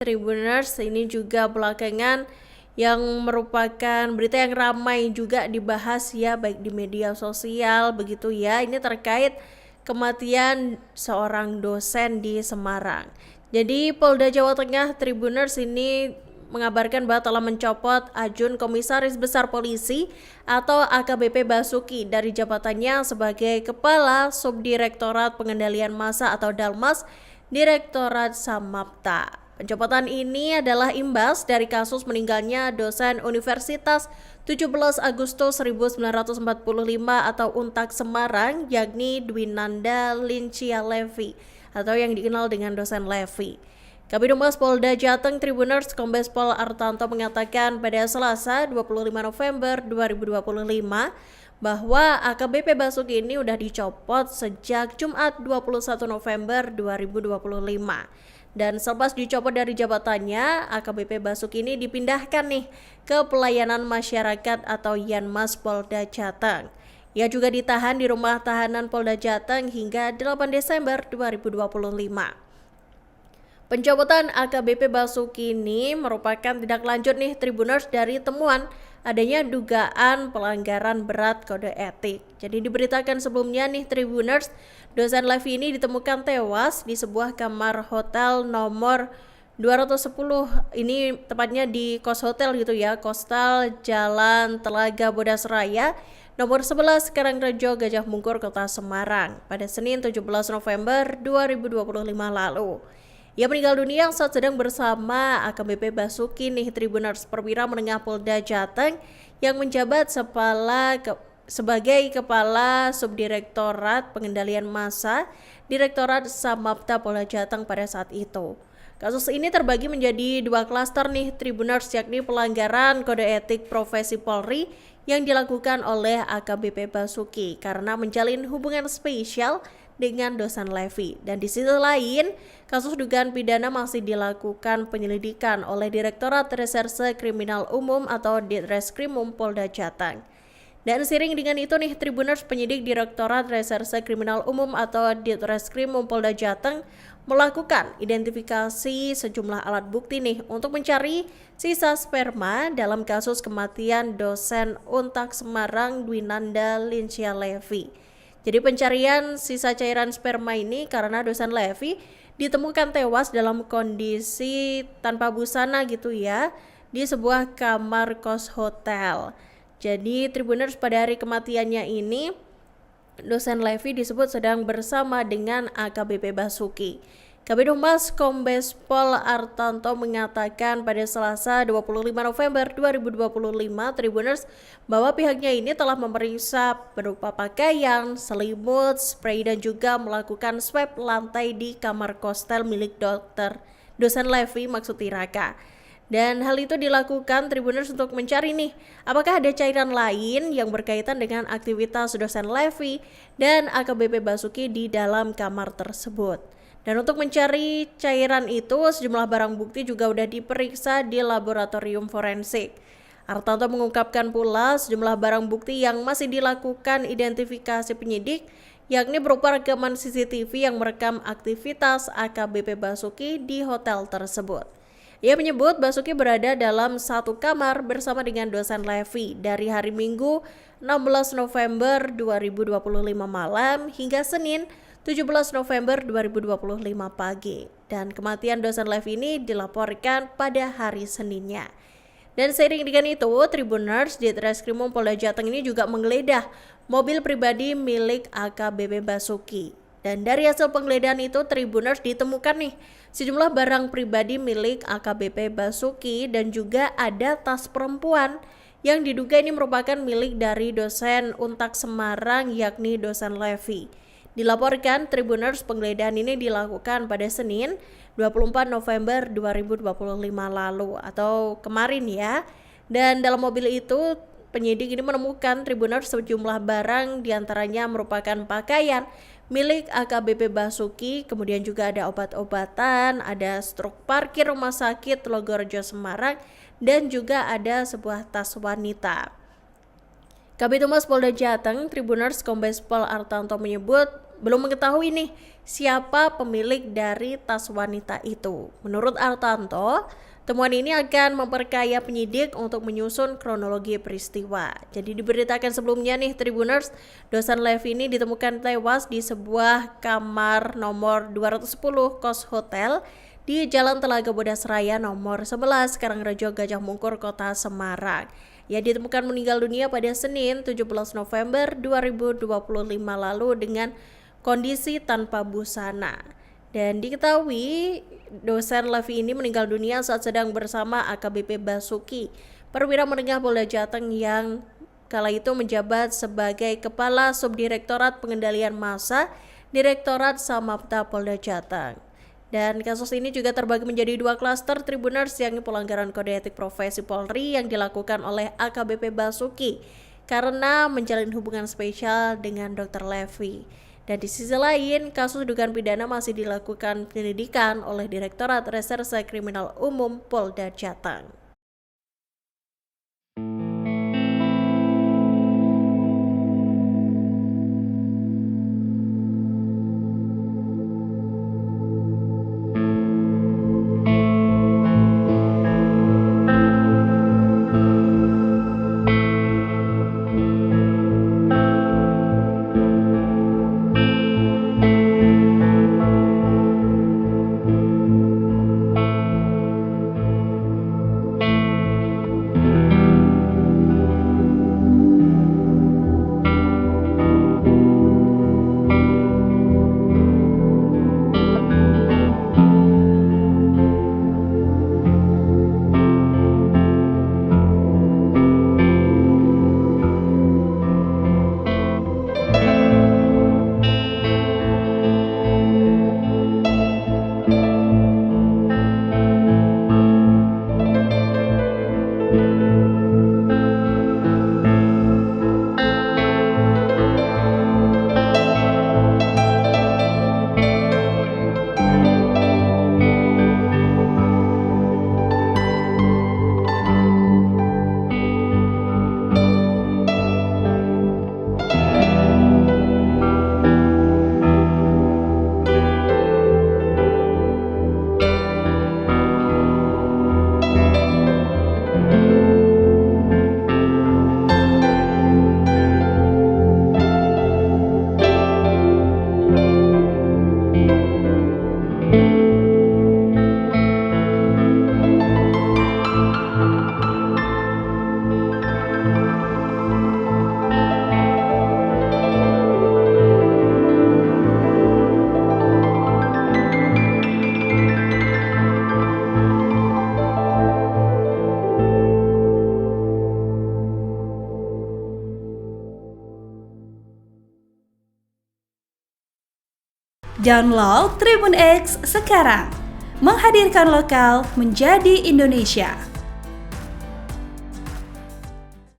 Tribuners, ini juga belakangan yang merupakan berita yang ramai juga dibahas ya, baik di media sosial begitu ya. Ini terkait kematian seorang dosen di Semarang. Jadi Polda Jawa Tengah Tribuners ini mengabarkan bahwa telah mencopot Ajun Komisaris Besar Polisi atau AKBP Basuki dari jabatannya sebagai Kepala Subdirektorat Pengendalian Massa atau Dalmas Direktorat Samapta. Pencopotan ini adalah imbas dari kasus meninggalnya dosen Universitas 17 Agustus 1945 atau UNTAK Semarang, yakni Dwinanda Lincia Levi atau yang dikenal dengan dosen Levi. Kabid Humas Polda Jateng Tribuners Kombes Pol Artanto mengatakan pada Selasa 25 November 2025 bahwa AKBP Basuki ini udah dicopot sejak Jumat 21 November 2025. Dan selepas dicopot dari jabatannya, AKBP Basuki ini dipindahkan nih ke Pelayanan Masyarakat atau Yanmas Polda Jateng. Ia juga ditahan di Rumah Tahanan Polda Jateng hingga 8 Desember 2025. Pencopotan AKBP Basuki ini merupakan tindak lanjut nih Tribuners dari temuan adanya dugaan pelanggaran berat kode etik. Jadi diberitakan sebelumnya nih Tribuners, dosen Levi ini ditemukan tewas di sebuah kamar hotel nomor 210, ini tepatnya di kos hotel gitu ya, Kostal Jalan Telaga Bodas Raya nomor 11 Karangrejo Gajah Mungkur Kota Semarang pada Senin 17 November 2025 lalu. Ia meninggal dunia saat sedang bersama AKBP Basuki nih Tribuners, Perwira Menengah Polda Jateng yang menjabat sebagai Kepala Subdirektorat Pengendalian Massa Direktorat Samapta Polda Jateng pada saat itu. Kasus ini terbagi menjadi dua klaster nih Tribuners, yakni pelanggaran kode etik profesi Polri yang dilakukan oleh AKBP Basuki karena menjalin hubungan spesial dengan dosen Levi, dan di sisi lain kasus dugaan pidana masih dilakukan penyelidikan oleh Direktorat Reserse Kriminal Umum atau Ditreskrimum Polda Jateng. Dan seiring dengan itu nih Tribuners, penyidik Direktorat Reserse Kriminal Umum atau Ditreskrimum Polda Jateng melakukan identifikasi sejumlah alat bukti nih untuk mencari sisa sperma dalam kasus kematian dosen UNTAK Semarang Dwinanda Lincia Levi. Jadi pencarian sisa cairan sperma ini karena dosen Levi ditemukan tewas dalam kondisi tanpa busana gitu ya di sebuah kamar kos hotel. Jadi Tribuners, pada hari kematiannya ini dosen Levi disebut sedang bersama dengan AKBP Basuki. Kabid Humas Kombes Pol Artanto mengatakan pada Selasa 25 November 2025 Tribuners bahwa pihaknya ini telah memeriksa berupa pakaian, selimut, spray dan juga melakukan swab lantai di kamar kostel milik dosen Levi maksud Tiraka. Dan hal itu dilakukan Tribuners untuk mencari nih apakah ada cairan lain yang berkaitan dengan aktivitas dosen Levi dan AKBP Basuki di dalam kamar tersebut. Dan untuk mencari cairan itu, sejumlah barang bukti juga sudah diperiksa di laboratorium forensik. Artanto mengungkapkan pula sejumlah barang bukti yang masih dilakukan identifikasi penyidik, yakni berupa rekaman CCTV yang merekam aktivitas AKBP Basuki di hotel tersebut. Ia menyebut Basuki berada dalam satu kamar bersama dengan dosen Levi dari hari Minggu 16 November 2025 malam hingga Senin 17 November 2025 pagi, dan kematian dosen Levi ini dilaporkan pada hari Seninnya. Dan seiring dengan itu, Tribuners Ditreskrimum Polda Jateng ini juga menggeledah mobil pribadi milik AKBP Basuki. Dan dari hasil penggeledahan itu, Tribuners ditemukan nih sejumlah barang pribadi milik AKBP Basuki dan juga ada tas perempuan yang diduga ini merupakan milik dari dosen UNTAK Semarang yakni dosen Levi. Dilaporkan Tribuners penggeledahan ini dilakukan pada Senin 24 November 2025 lalu atau kemarin ya. Dan dalam mobil itu penyidik ini menemukan Tribuners sejumlah barang, diantaranya merupakan pakaian milik AKBP Basuki, kemudian juga ada obat-obatan, ada struk parkir rumah sakit Logorjo Semarang, dan juga ada sebuah tas wanita. Kabid Humas Polda Jateng Tribuners Kombes Pol Artanto menyebut belum mengetahui nih siapa pemilik dari tas wanita itu. Menurut Artanto, temuan ini akan memperkaya penyidik untuk menyusun kronologi peristiwa. Jadi diberitakan sebelumnya nih Tribuners, dosen Levi ini ditemukan tewas di sebuah kamar nomor 210 kos hotel di Jalan Telaga Bodas Raya nomor 11 Karangrejo Gajah Mungkur, Kota Semarang. Ia ditemukan meninggal dunia pada Senin 17 November 2025 lalu dengan kondisi tanpa busana. Dan diketahui dosen Levi ini meninggal dunia saat sedang bersama AKBP Basuki, perwira menengah Polda Jateng yang kala itu menjabat sebagai Kepala Subdirektorat Pengendalian Massa Direktorat Samapta Polda Jateng. Dan kasus ini juga terbagi menjadi 2 klaster Tribuners, yang pelanggaran kode etik profesi Polri yang dilakukan oleh AKBP Basuki karena menjalin hubungan spesial dengan Dr. Levi. Dan di sisi lain, kasus dugaan pidana masih dilakukan penyelidikan oleh Direktorat Reserse Kriminal Umum Polda Jateng. Download Tribun X sekarang, menghadirkan lokal menjadi Indonesia.